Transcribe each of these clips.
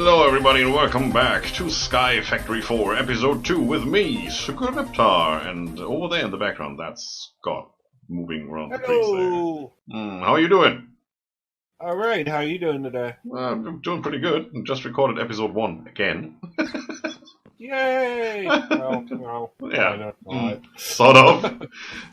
Hello everybody and welcome back to Sky Factory 4 episode 2 with me, Scryptar, and over there in the background that's Scott moving around the place there. How are you doing? Alright, how are you doing today? I'm doing pretty good. Just recorded episode 1 again. Yay! Well, yeah, sort of.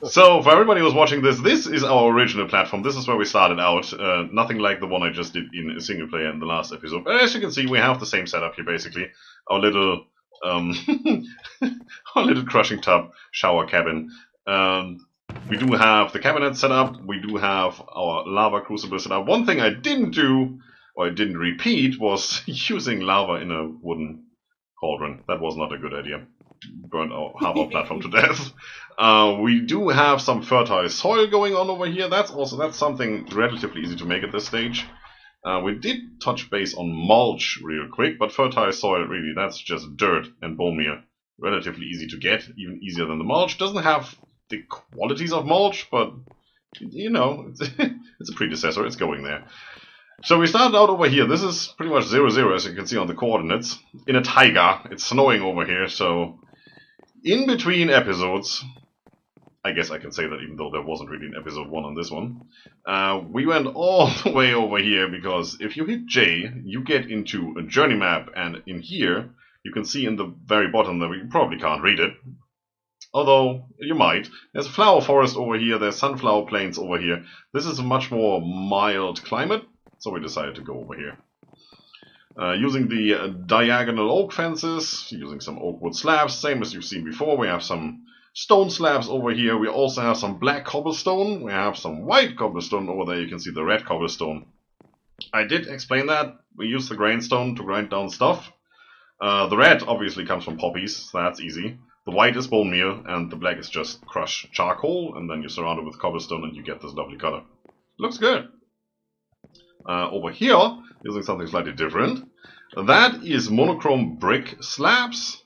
So, for everybody who's watching this, this is our original platform. This is where we started out. Nothing like the one I just did in a single player in the last episode. But as you can see, we have the same setup here, basically. Our little, our little crushing tub shower cabin. We do have the cabinet set up. We do have our lava crucible set up. One thing I didn't do, or I didn't repeat, was using lava in a wooden cauldron. That was not a good idea. Burned half our platform to death. We do have some fertile soil going on over here. That's something relatively easy to make at this stage. We did touch base on mulch real quick, but fertile soil, really, that's just dirt and bone meal. Relatively easy to get, even easier than the mulch. Doesn't have the qualities of mulch, but, you know, it's a predecessor. It's going there. So we started out over here. This is pretty much 0-0, as you can see on the coordinates. In a taiga. It's snowing over here, so in between episodes, I guess I can say that even though there wasn't really an episode 1 on this one, we went all the way over here, because if you hit J, you get into a journey map, and in here, you can see in the very bottom that you probably can't read it, although you might. There's a flower forest over here, there's sunflower plains over here. This is a much more mild climate. So we decided to go over here. Using the diagonal oak fences, using some oak wood slabs, same as you've seen before. We have some stone slabs over here. We also have some black cobblestone. We have some white cobblestone over there. You can see the red cobblestone. I did explain that. We use the grindstone to grind down stuff. The red obviously comes from poppies, so that's easy. The white is bone meal, and the black is just crushed charcoal, and then you surround it with cobblestone and you get this lovely color. Looks good. Over here, using something slightly different. That is monochrome brick slabs,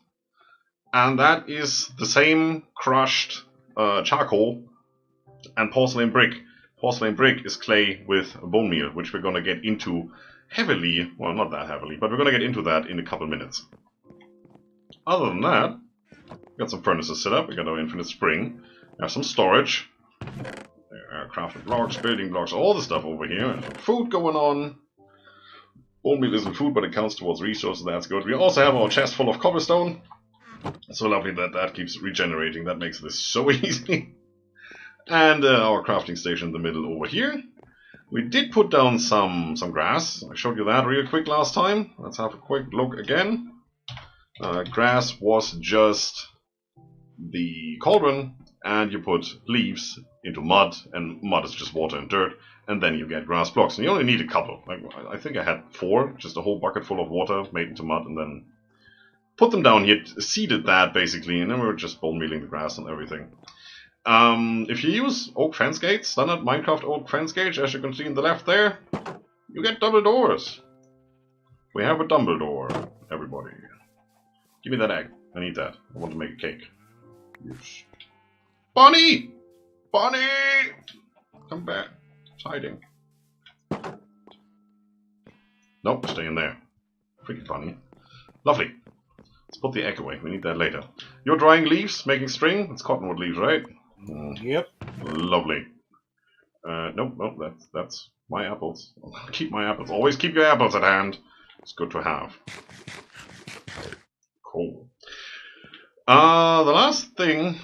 and that is the same crushed charcoal and porcelain brick. Porcelain brick is clay with bone meal, which we're going to get into heavily, well, not that heavily, but we're going to get into that in a couple minutes. Other than that, we got some furnaces set up, we got our infinite spring, we have some storage. Crafted blocks, building blocks, all the stuff over here. And food going on. Bone meal isn't food, but it counts towards resources. That's good. We also have our chest full of cobblestone. It's so lovely that that keeps regenerating. That makes this so easy. And our crafting station in the middle over here. We did put down some grass. I showed you that real quick last time. Let's have a quick look again. Grass was just the cauldron, and you put leaves into mud, and mud is just water and dirt, and then you get grass blocks. And you only need a couple. I think I had 4, just a whole bucket full of water made into mud, and then put them down here, seeded that basically, and then we were just bone mealing the grass and everything. If you use oak fence gates, standard Minecraft oak fence gate, as you can see in the left there, you get double doors. We have a Dumbledore, everybody. Give me that egg. I need that. I want to make a cake. Yes. Bonnie! Bonnie! Come back. It's hiding. Nope, stay in there. Freaking Bonnie. Lovely. Let's put the egg away. We need that later. You're drying leaves, making string. It's cottonwood leaves, right? Yep. Lovely. Nope, that's my apples. Keep my apples. Always keep your apples at hand. It's good to have. Cool. The last thing,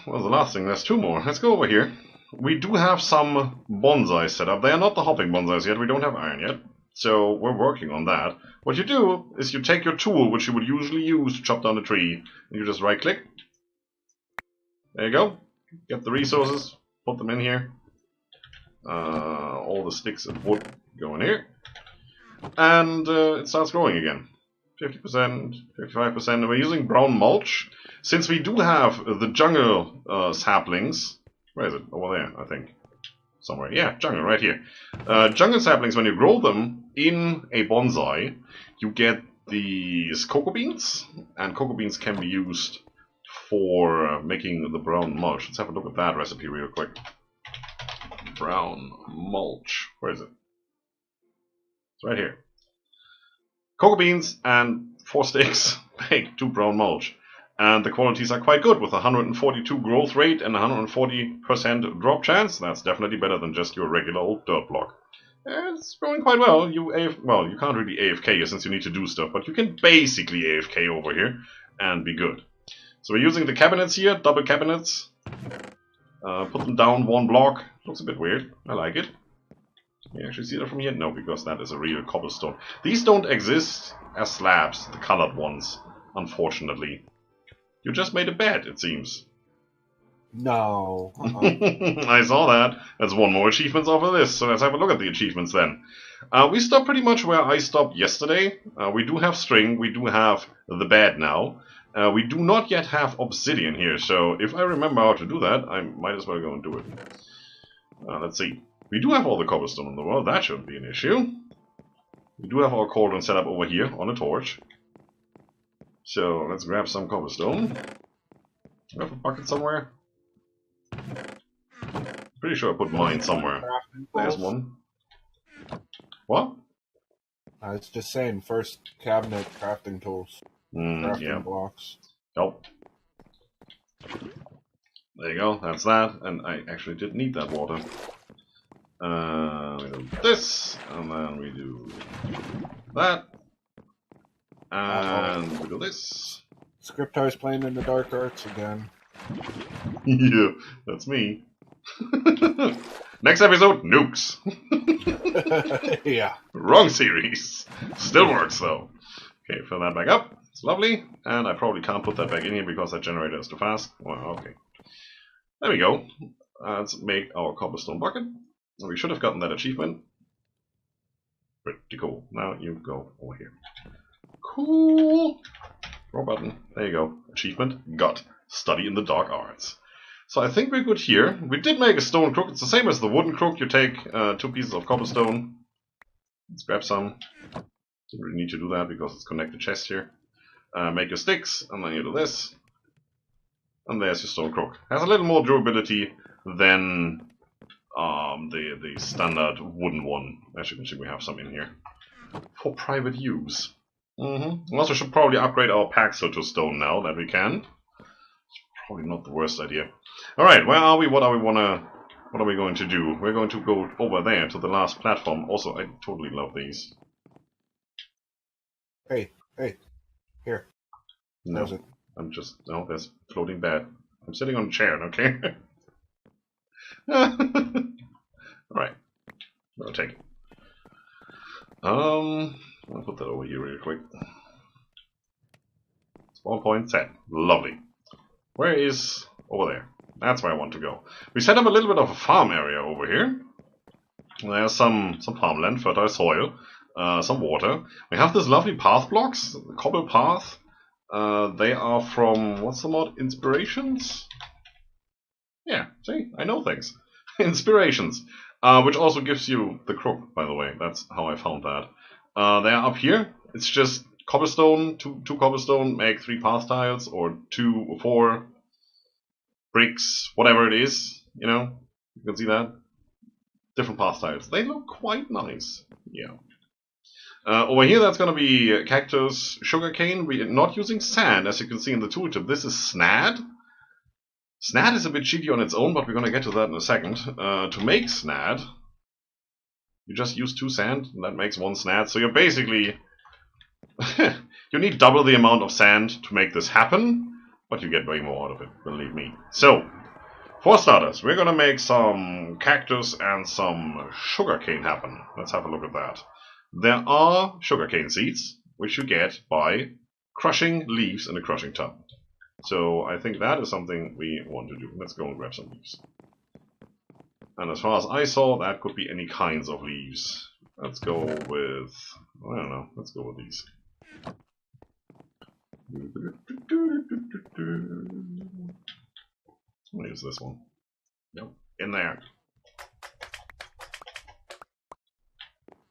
there's 2 more. Let's go over here. We do have some bonsai set up. They are not the hopping bonsais yet, we don't have iron yet. So we're working on that. What you do is you take your tool, which you would usually use to chop down a tree, and you just right click. There you go. Get the resources, put them in here. All the sticks and wood go in here. And it starts growing again. 50%, 55%, and we're using brown mulch. Since we do have the jungle saplings, where is it? Over there, I think. Somewhere. Yeah, jungle, right here. Jungle saplings, when you grow them in a bonsai, you get these cocoa beans, and cocoa beans can be used for making the brown mulch. Let's have a look at that recipe real quick. Brown mulch. Where is it? It's right here. Cocoa beans and 4 sticks make 2 brown mulch. And the qualities are quite good with 142 growth rate and 140% drop chance. That's definitely better than just your regular old dirt block. And it's growing quite well. You can't really AFK here since you need to do stuff, but you can basically AFK over here and be good. So we're using the cabinets here, double cabinets. Put them down 1 block. Looks a bit weird. I like it. Can you actually see that from here? No, because that is a real cobblestone. These don't exist as slabs, the colored ones, unfortunately. You just made a bed, it seems. No. I saw that. That's 1 more achievement off of this, so let's have a look at the achievements then. We stopped pretty much where I stopped yesterday. We do have string, we do have the bed now. We do not yet have obsidian here, so if I remember how to do that, I might as well go and do it. Let's see. We do have all the cobblestone in the world, that shouldn't be an issue. We do have our cauldron set up over here on a torch. So let's grab some cobblestone. Do I have a bucket somewhere? Pretty sure I put mine somewhere. There's one. What? I was just saying, first cabinet crafting tools. Crafting blocks. Oh. There you go, that's that. And I actually didn't need that water. We do this, and then we do that. And we do this. Scryptar's playing in the dark arts again. Yeah, that's me. Next episode, nukes. Yeah. Wrong series. Still works though. Okay, fill that back up. It's lovely. And I probably can't put that back in here because that generator is too fast. Well, okay. There we go. Let's make our cobblestone bucket. We should have gotten that achievement. Pretty cool. Now you go over here. Cool. Wrong button. There you go. Achievement got. Study in the dark arts. So I think we're good here. We did make a stone crook. It's the same as the wooden crook. You take 2 pieces of cobblestone. Let's grab some. Don't really need to do that because it's connected chest here. Make your sticks, and then you do this. And there's your stone crook. Has a little more durability than the standard wooden one. As you can see, we have some in here for private use. We also should probably upgrade our paxel to stone now that we can. It's probably not the worst idea. All right, where are we? What are we going to do? We're going to go over there to the last platform. Also, I totally love these. Hey, here. No, no. There's floating bed. I'm sitting on a chair. Okay. All right, I'll take it. I'll put that over here really quick. Spawn point set. Lovely. Where is over there? That's where I want to go. We set up a little bit of a farm area over here. There's some farmland, fertile soil, some water. We have this lovely path blocks, the cobble path. They are from, what's the mod? Inspirations? Yeah, see, I know things. Inspirations. Which also gives you the crook, by the way. That's how I found that. They are up here. It's just cobblestone, two cobblestone, make 3 path tiles, or 2 or 4 bricks, whatever it is, you know. You can see that. Different path tiles. They look quite nice. Yeah. Over here, that's going to be cactus, sugarcane. We're not using sand, as you can see in the tooltip. This is snad. Snad is a bit cheaty on its own, but we're going to get to that in a second. To make snad, you just use 2 sand, and that makes 1 snad. So you're basically... you need double the amount of sand to make this happen, but you get way more out of it, believe me. So, for starters, we're going to make some cactus and some sugarcane happen. Let's have a look at that. There are sugarcane seeds, which you get by crushing leaves in a crushing tub. So I think that is something we want to do. Let's go and grab some leaves. And as far as I saw, that could be any kinds of leaves. Let's go with, I don't know, let's go with these. I'll use this one. Yep, in there.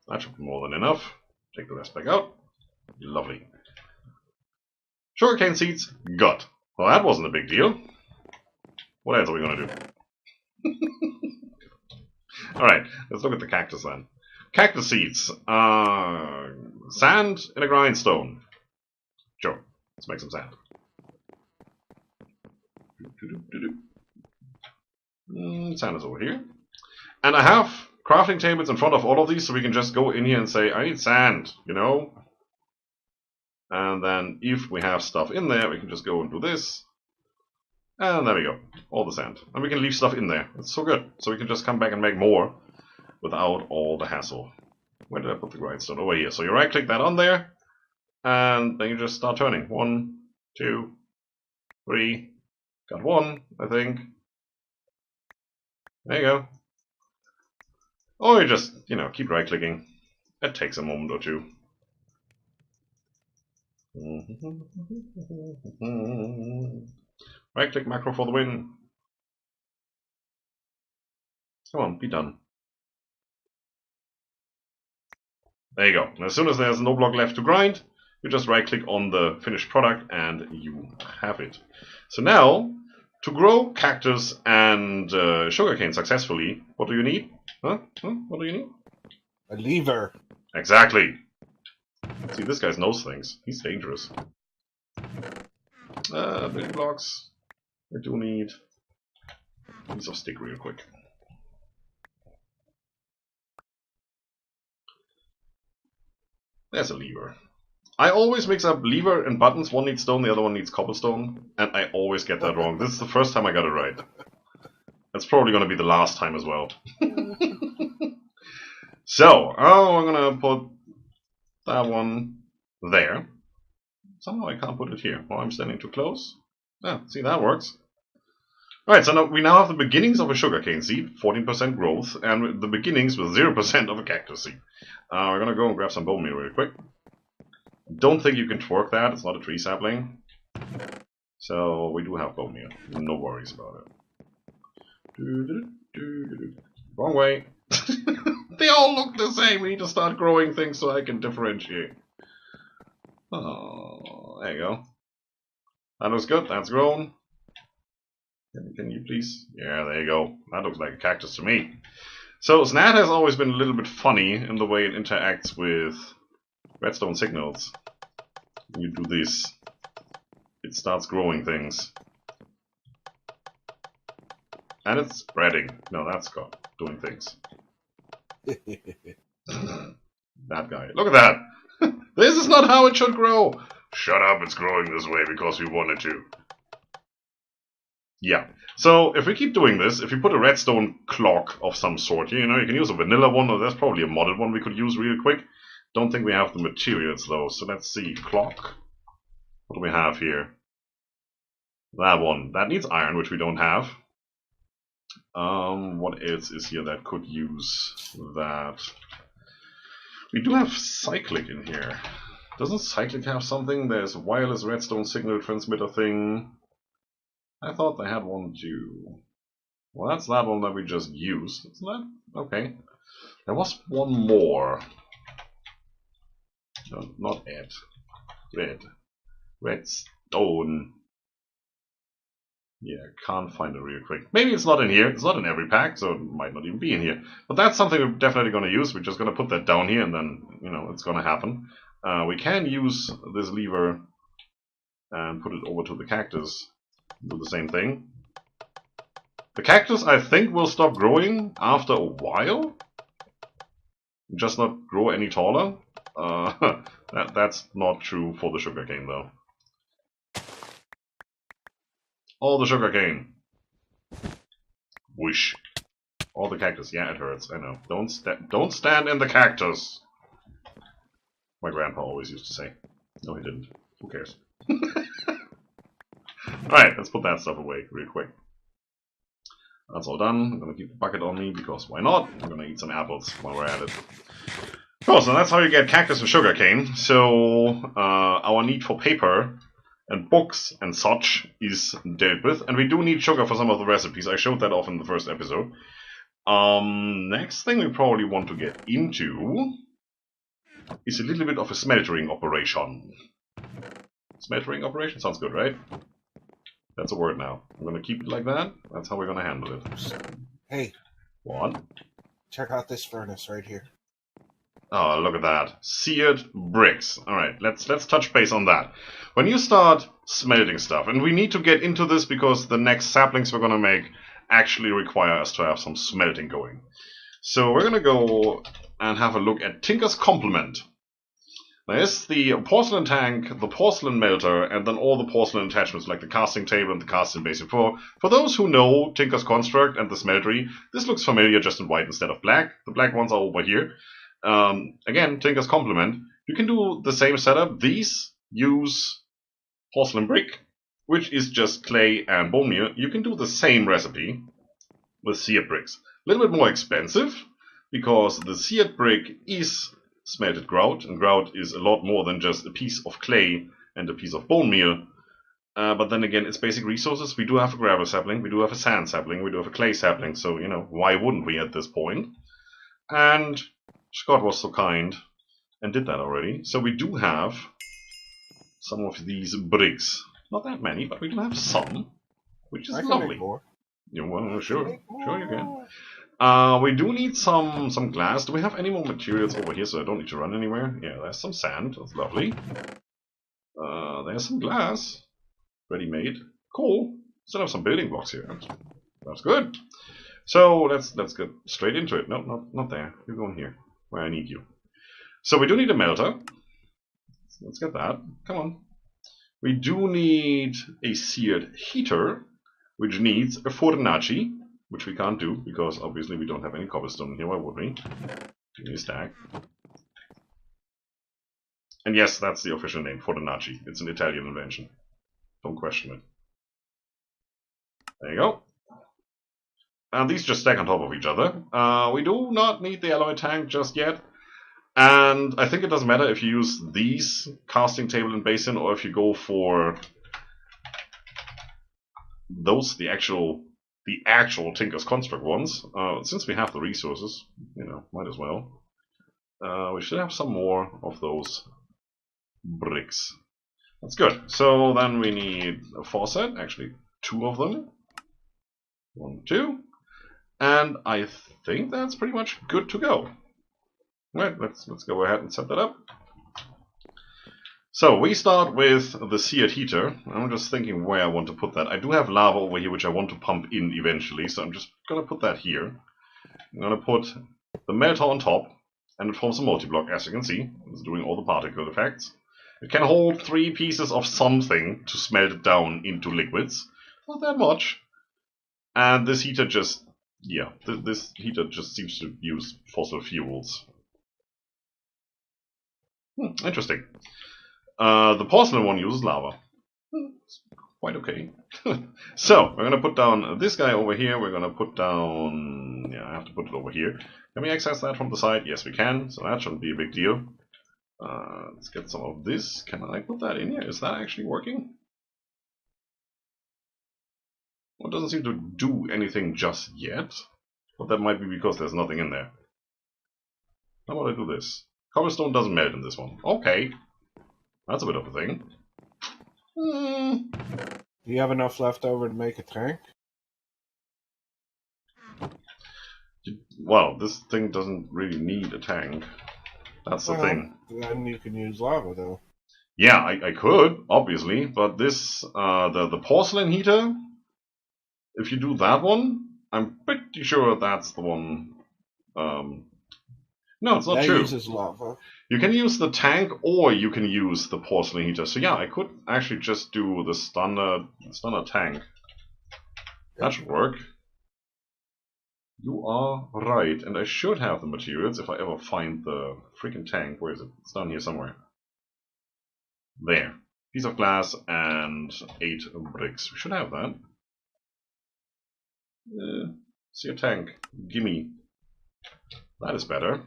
That should be more than enough. Take the rest back out. Lovely. Sugarcane seeds, got. Well, that wasn't a big deal. What else are we going to do? Alright, let's look at the cactus then. Cactus seeds. Sand in a grindstone. Sure. Let's make some sand. Sand is over here. And I have crafting tables in front of all of these, so we can just go in here and say, I need sand, you know? And then if we have stuff in there, we can just go and do this. And there we go. All the sand. And we can leave stuff in there. It's so good. So we can just come back and make more without all the hassle. Where did I put the grindstone? Over here. So you right click that on there. And then you just start turning. 1, 2, 3. Got 1, I think. There you go. Or you just, you know, keep right clicking. It takes a moment or two. Right click macro for the win. Come on, be done. There you go. And as soon as there's no block left to grind, you just right click on the finished product and you have it. So now, to grow cactus and sugarcane successfully, what do you need? Huh? What do you need? A lever. Exactly. See, this guy knows things. He's dangerous. Building blocks. I do need a piece of stick real quick. There's a lever. I always mix up lever and buttons. One needs stone, the other one needs cobblestone. And I always get that wrong. This is the first time I got it right. That's probably going to be the last time as well. So, I'm going to put that one there. Somehow I can't put it here. Well, I'm standing too close. Yeah, see, that works. Alright, so now we now have the beginnings of a sugarcane seed, 14% growth, and the beginnings with 0% of a cactus seed. We're going to go and grab some bone meal real quick. Don't think you can twerk that, it's not a tree sapling. So we do have bone meal, no worries about it. Wrong way. They all look the same, we need to start growing things so I can differentiate. Oh, there you go. That looks good, that's grown. Can you please? Yeah, there you go. That looks like a cactus to me. So Snad has always been a little bit funny in the way it interacts with redstone signals. When you do this, it starts growing things. And it's spreading. No, that's got doing things. That guy. Look at that! This is not how it should grow! Shut up, it's growing this way because we wanted to. Yeah. So if we keep doing this, if we put a redstone clock of some sort here, you know, you can use a vanilla one, or there's probably a modded one we could use real quick. Don't think we have the materials though, so let's see. Clock. What do we have here? That one. That needs iron, which we don't have. What else is here that could use that? We do have cyclic in here. Doesn't cyclic have something? There's a wireless redstone signal transmitter thing. I thought they had one too. Well, that's that one that we just used, isn't that? Okay. There was one more. No, not Ed. Redstone. Yeah, can't find it real quick. Maybe it's not in here. It's not in every pack, so it might not even be in here. But that's something we're definitely going to use. We're just going to put that down here, and then, you know, it's going to happen. We can use this lever and put it over to the cactus. Do the same thing. The cactus, I think, will stop growing after a while. Just not grow any taller. That's not true for the sugarcane, though. All the sugarcane. Whoosh. All the cactus. Yeah, it hurts. I know. Don't stand in the cactus. My grandpa always used to say. No, he didn't. Who cares? Alright, let's put that stuff away real quick. That's all done. I'm gonna keep the bucket on me because why not? I'm gonna eat some apples while we're at it. Cool, so that's how you get cactus and sugarcane. So our need for paper and books and such is dealt with, and we do need sugar for some of the recipes. I showed that off in the first episode. Next thing we probably want to get into is a little bit of a smeltering operation. Smeltering operation sounds good, right? That's a word now. I'm gonna keep it like that. That's how we're gonna handle it. Hey. What? Check out this furnace right here. Oh, look at that. Seared bricks. Alright, let's touch base on that. When you start smelting stuff, and we need to get into this because the next saplings we're gonna make actually require us to have some smelting going. So we're gonna go and have a look at Tinker's Complement. There's the porcelain tank, the porcelain melter, and then all the porcelain attachments like the casting table and the casting basin. For those who know Tinker's Construct and the smeltery, this looks familiar just in white instead of black. The black ones are over here. Again, Tinker's Complement. You can do the same setup. These use porcelain brick, which is just clay and bone meal. You can do the same recipe with seared bricks. A little bit more expensive, because the seared brick is smelted grout, and grout is a lot more than just a piece of clay and a piece of bone meal. But then again, it's basic resources. We do have a gravel sapling, we do have a sand sapling, we do have a clay sapling, so, you know, why wouldn't we at this point? And Scott was so kind and did that already. So we do have some of these bricks. Not that many, but we do have some, which is lovely. Yeah, well, sure you can. We do need some glass. Do we have any more materials over here so I don't need to run anywhere? Yeah, there's some sand. That's lovely. There's some glass. Ready-made. Cool. Still have some building blocks here. That's good. So let's get straight into it. No, not there. You're going here, where I need you. So we do need a melter. Let's get that. Come on. We do need a seared heater, which needs a fornaci, which we can't do because obviously we don't have any cobblestone here. Why would we? Give me a stack. And yes, that's the official name, fornaci. It's an Italian invention. Don't question it. There you go. And these just stack on top of each other. We do not need the alloy tank just yet. And I think it doesn't matter if you use these casting table and basin or if you go for those, the actual Tinker's Construct ones. Since we have the resources, you know, might as well. We should have some more of those bricks. That's good. So then we need a faucet, actually 2 of them. 1, 2. And I think that's pretty much good to go. Right, let's go ahead and set that up. So we start with the seared heater. I'm just thinking where I want to put that. I do have lava over here which I want to pump in eventually, so I'm just going to put that here. I'm going to put the melter on top, and it forms a multi-block, as you can see. It's doing all the particle effects. It can hold 3 pieces of something to smelt it down into liquids. Not that much. And this heater just, yeah, this heater just seems to use fossil fuels. Interesting. The porcelain one uses lava. It's quite okay. So, we're going to put down this guy over here. We're going to put down... Yeah, I have to put it over here. Can we access that from the side? Yes, we can. So that shouldn't be a big deal. Let's get some of this. Can I put that in here? Is that actually working? Well, it doesn't seem to do anything just yet. But that might be because there's nothing in there. How about I do this? Cobblestone doesn't melt in this one. Okay. That's a bit of a thing. Do you have enough left over to make a tank? Well, this thing doesn't really need a tank. That's the thing. Then you can use lava, though. Yeah, I could, obviously, but this, the porcelain heater, if you do that one, I'm pretty sure that's the one. No, it's not that true. Uses lava. You can use the tank, or you can use the porcelain heater. So yeah, I could actually just do the standard tank. That should work. You are right, and I should have the materials if I ever find the freaking tank. Where is it? It's down here somewhere. There. Piece of glass and 8 bricks. We should have that. See a tank. Gimme. That is better.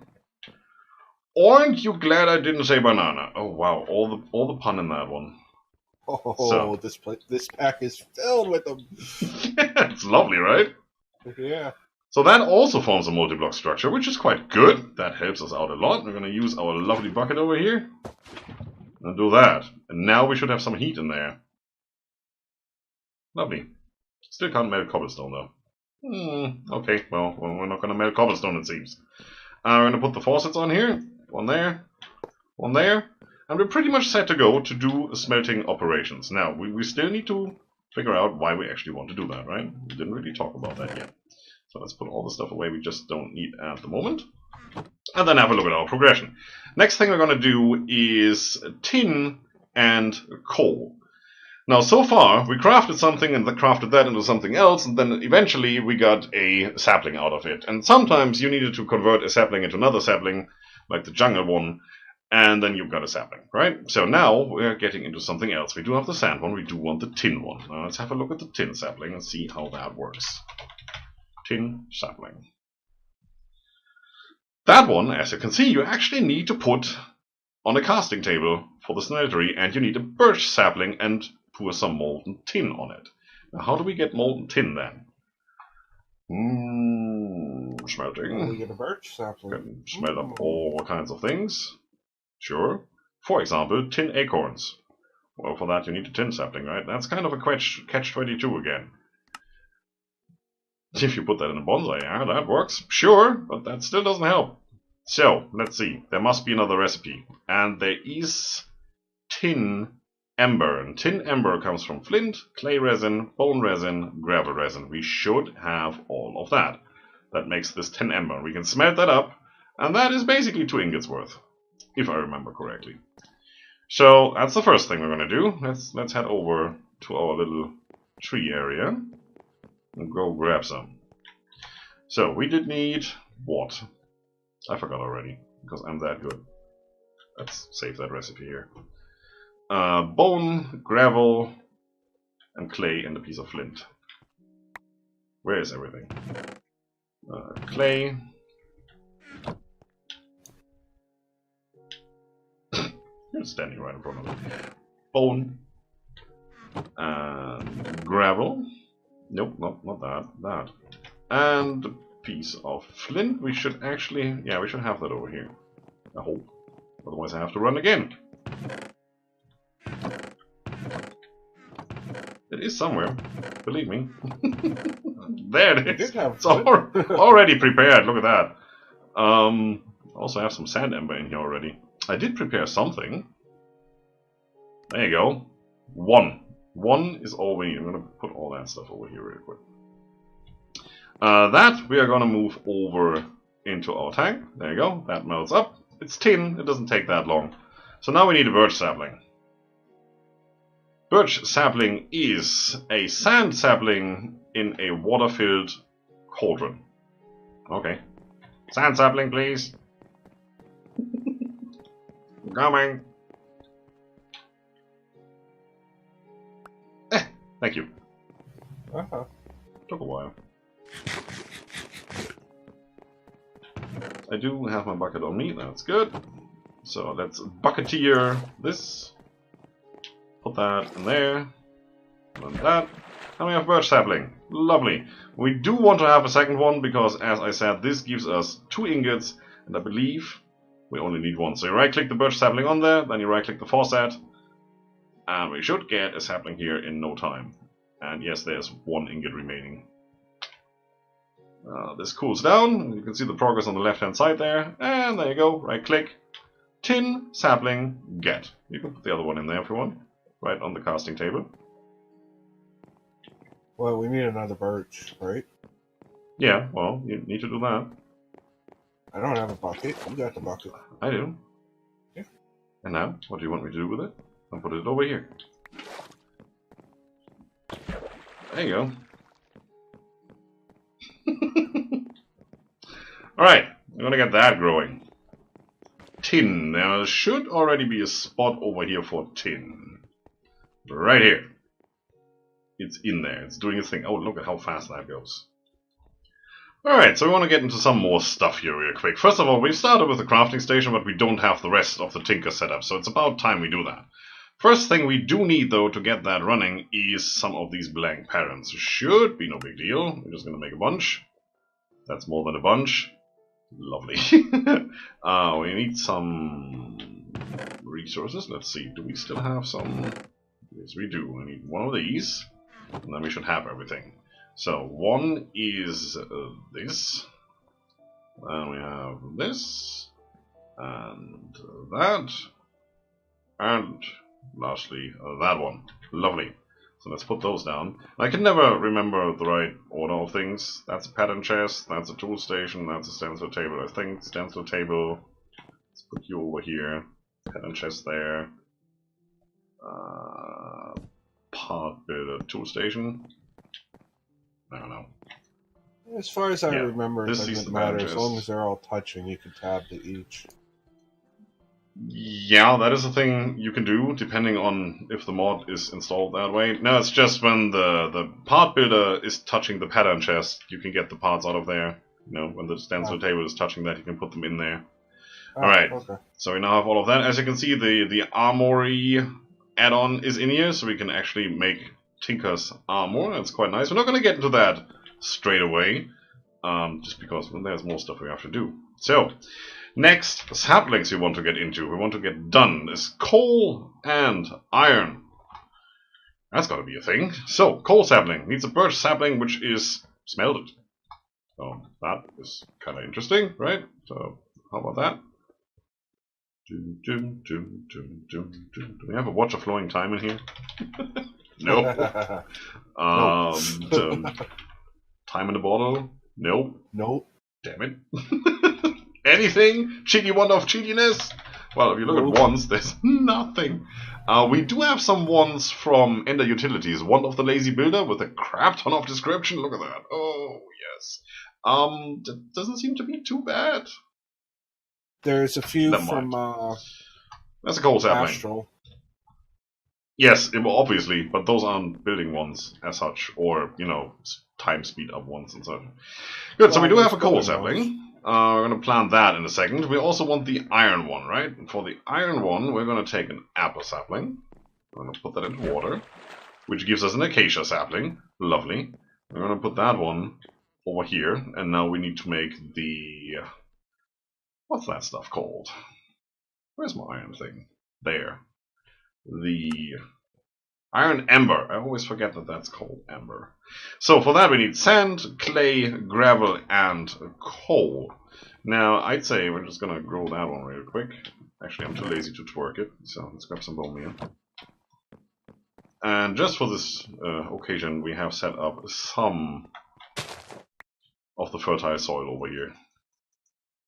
Aren't you glad I didn't say banana? Oh wow, all the pun in that one. Oh, so. This pack is filled with them. It's lovely, right? Yeah. So that also forms a multi-block structure, which is quite good. That helps us out a lot. We're going to use our lovely bucket over here and do that. And now we should have some heat in there. Lovely. Still can't melt cobblestone though. Okay, well, we're not going to melt cobblestone, it seems. We're going to put the faucets on here. one there, one there, and we're pretty much set to go to do smelting operations. Now, we still need to figure out why we actually want to do that, right? We didn't really talk about that yet. So let's put all the stuff away we just don't need at the moment. And then have a look at our progression. Next thing we're going to do is tin and coal. Now, so far, we crafted something and then crafted that into something else, and then eventually we got a sapling out of it. And sometimes you needed to convert a sapling into another sapling, like the jungle one, and then you've got a sapling, right? So now we're getting into something else. We do have the sand one, we do want the tin one. Now let's have a look at the tin sapling and see how that works. Tin sapling. That one, as you can see, you actually need to put on a casting table for the smeltery, and you need a birch sapling and pour some molten tin on it. Now, how do we get molten tin then? Smelting. We get a birch sapling. Can smelt up all kinds of things. Sure. For example, tin acorns. Well, for that you need a tin sapling, right? That's kind of a catch-22 again. If you put that in a bonsai, yeah, that works. Sure, but that still doesn't help. So, let's see. There must be another recipe. And there is tin ember. And tin ember comes from flint, clay resin, bone resin, gravel resin. We should have all of that. That makes this tin ember. We can smelt that up, and that is basically 2 ingots worth, if I remember correctly. So, that's the first thing we're going to do. Let's head over to our little tree area and go grab some. So, we did need what? I forgot already, because I'm that good. Let's save that recipe here. Bone, gravel, and clay, and a piece of flint. Where is everything? Clay. You're standing right in front of it. Bone. And gravel. Nope, not that. That. And a piece of flint. We should actually... yeah, we should have that over here. I hope. Otherwise I have to run again. It is somewhere. Believe me. There it is. It's already prepared. Look at that. Also have some sand ember in here already. I did prepare something. There you go. 1. 1 is all we need. I'm going to put all that stuff over here real quick. That we are going to move over into our tank. There you go. That melts up. It's tin. It doesn't take that long. So now we need a birch sapling. Birch sapling is a sand sapling in a water-filled cauldron. Okay. Sand sapling, please. Coming. Thank you. Took a while. I do have my bucket on me, that's good. So let's bucketeer this. Put that in there. And that. And we have birch sapling. Lovely. We do want to have a second one because, as I said, this gives us 2 ingots, and I believe we only need 1. So you right click the birch sapling on there, then you right click the faucet, and we should get a sapling here in no time. And yes, there's 1 ingot remaining. This cools down. You can see the progress on the left hand side there. And there you go. Right click. Tin, sapling, get. You can put the other one in there if you want. Right on the casting table. Well, we need another birch, right? Yeah, well, you need to do that. I don't have a bucket. You got the bucket. I do. Yeah. And now, what do you want me to do with it? I'll put it over here. There you go. Alright, I'm gonna get that growing. Tin. There should already be a spot over here for tin. Right here. It's in there. It's doing its thing. Oh, look at how fast that goes. Alright, so we want to get into some more stuff here real quick. First of all, we started with the crafting station, but we don't have the rest of the tinker setup, so it's about time we do that. First thing we do need, though, to get that running is some of these blank parents. Should be no big deal. We're just going to make a bunch. That's more than a bunch. Lovely. We need some resources. Let's see. Do we still have some? Yes, we do. We need 1 of these, and then we should have everything. So 1 is this. Then we have this. And that. And lastly, that one. Lovely. So let's put those down. I can never remember the right order of things. That's a pattern chest, that's a tool station, that's a stencil table. I think stencil table. Let's put you over here. Pattern chest there. Part builder tool station. I don't know. As far as I remember, it doesn't matter. As long as they're all touching, you can tab to each. Yeah, that is a thing you can do, depending on if the mod is installed that way. No, it's just when the part builder is touching the pattern chest, you can get the parts out of there. You know, when the stencil table is touching that, you can put them in there. Alright, okay. So we now have all of that. As you can see, the armory add-on is in here, so we can actually make Tinker's armor. That's quite nice. We're not going to get into that straight away, just because there's more stuff we have to do. So, next saplings we want to get into, we want to get done, is coal and iron. That's got to be a thing. So, coal sapling needs a birch sapling which is smelted. So, that is kind of interesting, right? So, how about that? Do we have a watch of flowing time in here? No. Time in the bottle? Nope. Nope. Damn it. Anything? Cheeky wand of cheekiness? Well, if you look at wands, there's nothing. We do have some wands from Ender Utilities. Wand of the Lazy Builder with a crap ton of description. Look at that. Oh, yes. That doesn't seem to be too bad. There's a few from that's a coal sapling. Astral. Yes, obviously, but those aren't building ones as such, or, you know, time speed up ones and such. Good, so we do have a coal sapling. We're going to plant that in a second. We also want the iron one, right? And for the iron one, we're going to take an apple sapling. We're going to put that into water, which gives us an acacia sapling. Lovely. We're going to put that one over here, and now we need to make the... what's that stuff called? Where's my iron thing? There. The iron ember. I always forget that that's called ember. So for that we need sand, clay, gravel, and coal. Now I'd say we're just gonna grow that one real quick. Actually, I'm too lazy to twerk it, so let's grab some bone meal. And just for this occasion, we have set up some of the fertile soil over here.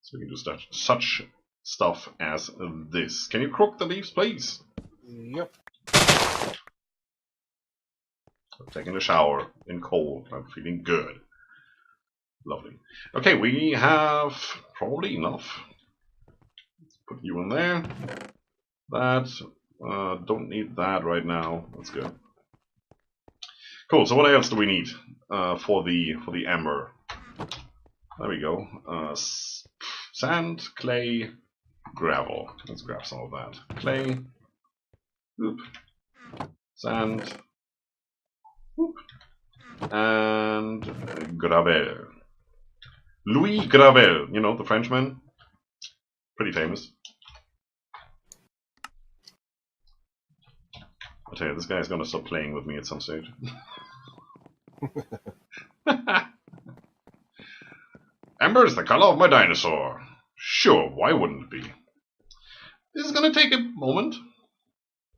So we can do such stuff as this. Can you crook the leaves, please? Yep. I'm taking a shower in coal. I'm feeling good. Lovely. Okay, we have probably enough. Let's put you in there. That. Don't need that right now. That's good. Cool. So what else do we need for the ember? There we go. Sand, clay, gravel. Let's grab some of that. Clay. Oop. Sand. Oop. And gravel. Louis Gravel. You know, the Frenchman. Pretty famous. I tell you, this guy's gonna stop playing with me at some stage. Amber is the color of my dinosaur. Sure, why wouldn't it be? This is gonna take a moment.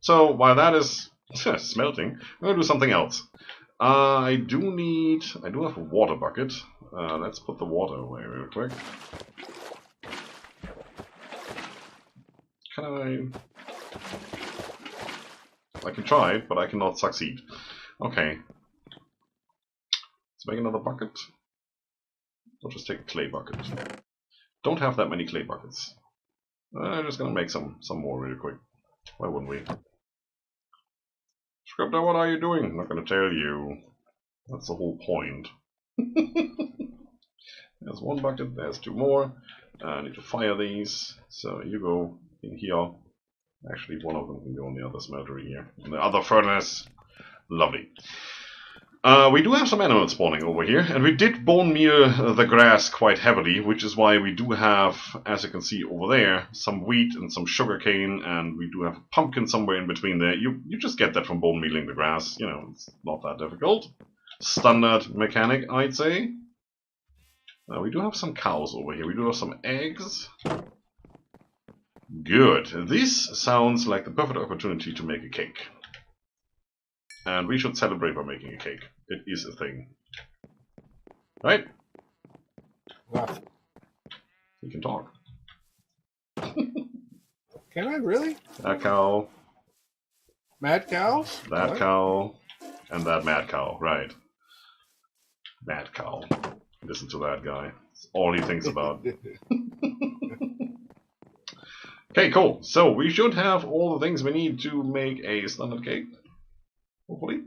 So while that is smelting, I'm gonna do something else. I do have a water bucket. Let's put the water away real quick. I can try, but I cannot succeed. Okay. Let's make another bucket. I'll just take a clay bucket. Don't have that many clay buckets. I'm just gonna make some more really quick. Why wouldn't we? Scryptar, what are you doing? I'm not gonna tell you. That's the whole point. There's one bucket, there's two more. I need to fire these. So you go in here. Actually, one of them can go in the other smeltery here. In the other furnace. Lovely. We do have some animals spawning over here, and we did bone meal the grass quite heavily, which is why we do have, as you can see over there, some wheat and some sugarcane, and we do have a pumpkin somewhere in between there. You just get that from bone mealing the grass, you know, it's not that difficult. Standard mechanic, I'd say. We do have some cows over here, we do have some eggs. Good. This sounds like the perfect opportunity to make a cake. And we should celebrate by making a cake. It is a thing. Right? What? You can talk. Can I really? That cow. Mad cows? That What? cow. And that mad cow. Right. Mad cow. Listen to that guy. It's all he thinks about. Okay, cool. So we should have all the things we need to make a standard cake. Hopefully.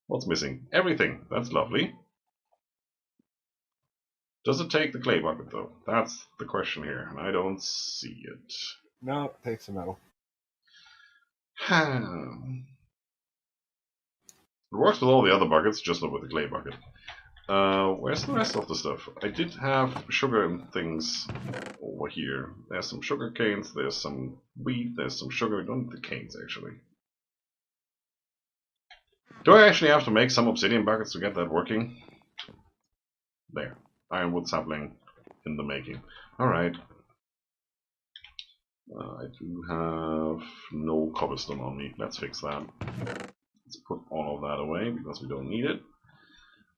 What's missing? Everything. That's lovely. Does it take the clay bucket though? That's the question here, and I don't see it. No, it takes a metal. It works with all the other buckets, just not with the clay bucket. Where's the rest of the stuff? I did have sugar and things over here. There's some sugar canes, there's some wheat, there's some sugar. I don't need the canes actually. Do I actually have to make some obsidian buckets to get that working? There. Ironwood sapling in the making. Alright. I do have no cobblestone on me. Let's fix that. Let's put all of that away because we don't need it.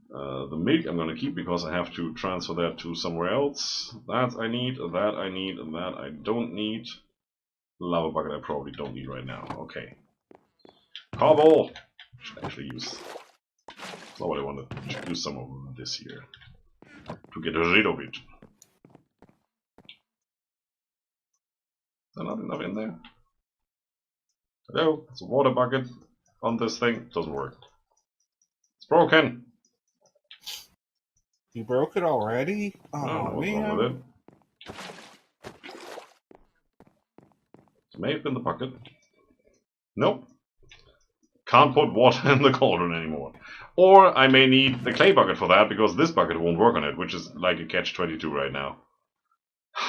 The milk I'm going to keep because I have to transfer that to somewhere else. That I need, that I need, and that I don't need. Lava bucket I probably don't need right now. Okay. Cobble! Should actually use. That's not what I wanted to use some of this here. To get rid of it. Is there not enough in there? Hello? It's a water bucket on this thing. Doesn't work. It's broken! You broke it already? I don't know what's man. wrong with it. It may have been the bucket. Nope. Can't put water in the cauldron anymore. Or I may need the clay bucket for that because this bucket won't work on it, which is like a catch-22 right now.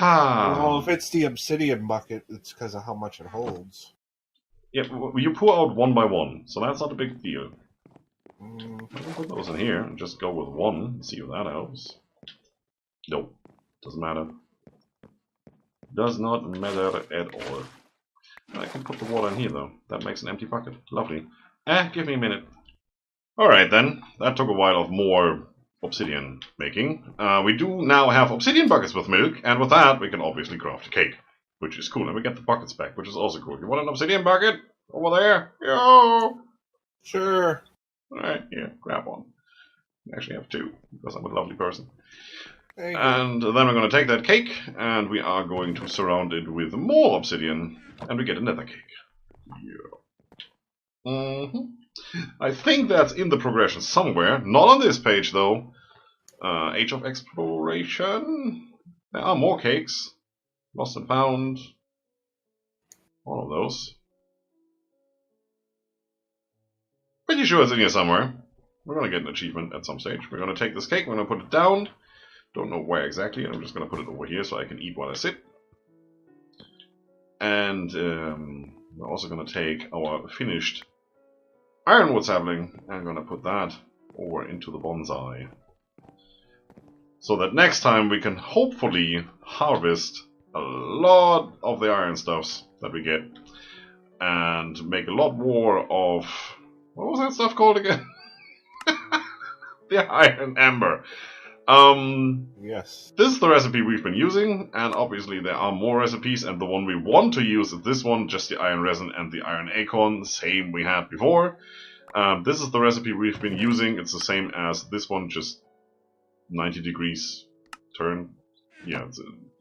Well, if it's the obsidian bucket, it's because of how much it holds. Yeah, you pour out one by one, so that's not a big deal. Mm. I can put those in here and just go with one and see if that helps. Nope. Doesn't matter. Does not matter at all. I can put the water in here though. That makes an empty bucket. Lovely. Give me a minute. Alright then. That took a while of more obsidian making. We do now have obsidian buckets with milk, and with that we can obviously craft a cake. Which is cool. And we get the buckets back, which is also cool. You want an obsidian bucket? Over there? Yo! Sure. Alright, here, grab one. I actually have two, because I'm a lovely person. There you And then we're going to take that cake, and we are going to surround it with more obsidian, and we get a nether cake. Yeah. I think that's in the progression somewhere. Not on this page, though. Age of Exploration. There are more cakes. Lost and Found. All of those. Pretty sure it's in here somewhere. We're going to get an achievement at some stage. We're going to take this cake, we're going to put it down. Don't know where exactly, and I'm just going to put it over here so I can eat while I sit. And we're also going to take our finished ironwood sapling and I'm going to put that over into the bonsai. So that next time we can hopefully harvest a lot of the iron stuffs that we get. And make a lot more of... what was that stuff called again? The iron amber. Yes. This is the recipe we've been using, and obviously there are more recipes, and the one we want to use is this one, just the iron resin and the iron acorn, same we had before. This is the recipe we've been using, it's the same as this one, just 90 degrees turn. Yeah,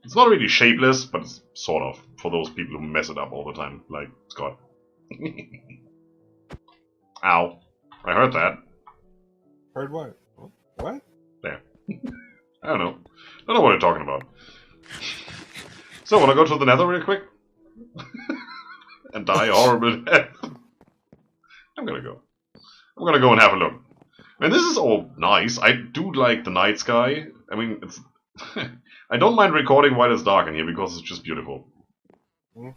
it's not really shapeless, but it's sort of, for those people who mess it up all the time, like Scott. Ow. I heard that. Heard what? What? There. I don't know. Don't know what I'm talking about. So, wanna go to the Nether real quick? And die a horrible death? I'm gonna go. I'm gonna go and have a look. I mean, this is all nice. I do like the night sky. I mean, it's... I don't mind recording while it's dark in here because it's just beautiful.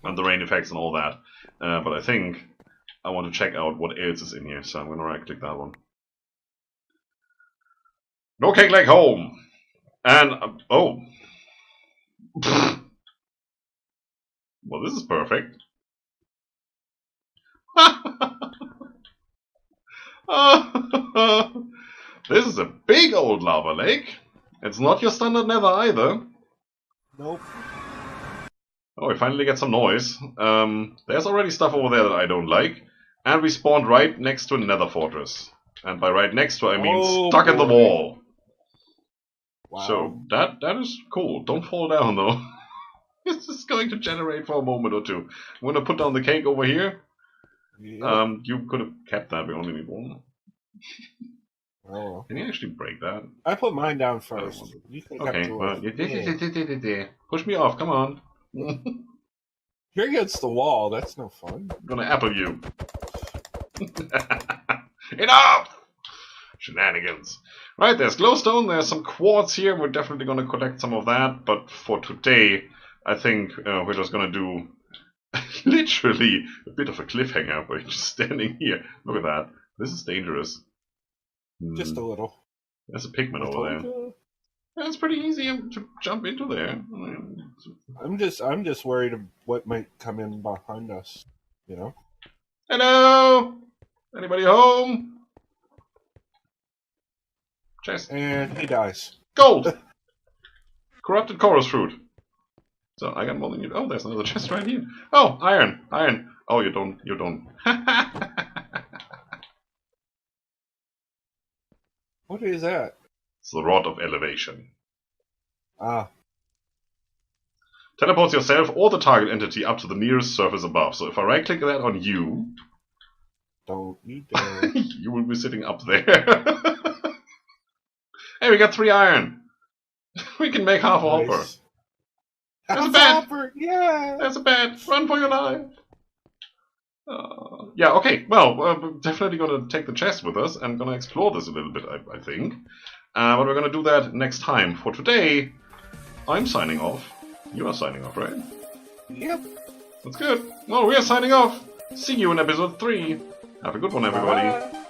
And the rain effects and all that. But I think I want to check out what else is in here, so I'm gonna right click that one. No cake like home! And, oh. Well, this is perfect. This is a big old lava lake. It's not your standard nether either. Nope. Oh, we finally get some noise. There's already stuff over there that I don't like. And we spawned right next to a nether fortress. And by right next to, I mean stuck in the wall. Wow. So, that is cool. Don't fall down, though. It's just going to generate for a moment or two. I'm going to put down the cake over here. Yep. You could have kept that. We only need one. Oh. Can you actually break that? I put mine down first. You can okay, well, push me off, come on. You're against the wall, that's no fun. I'm gonna apple you. Enough! Shenanigans. Right, there's glowstone, there's some quartz here, we're definitely gonna collect some of that, but for today, I think we're just gonna do literally a bit of a cliffhanger by just standing here. Look at that. This is dangerous. Just a little. There's a pigman over there. Yeah, it's pretty easy to jump into there. I'm just worried of what might come in behind us. You know. Hello. Anybody home? Chest. And he dies. Gold. Corrupted chorus fruit. So I got more than you. Oh, there's another chest right here. Oh, iron. Iron. Oh, you don't. You don't. What is that? It's the rod of elevation. Ah. Teleports yourself or the target entity up to the nearest surface above. So if I right click that on you, don't you dare. You will be sitting up there. Hey, we got 3 iron. We can make half a hopper. There's a bed. Yeah. There's a bed. Run for your life. Yeah, okay. Well, we're definitely going to take the chest with us and going to explore this a little bit, I think. But we're going to do that next time. For today, I'm signing off. You are signing off, right? Yep. That's good. Well, we are signing off. See you in episode 3. Have a good one, everybody. Bye.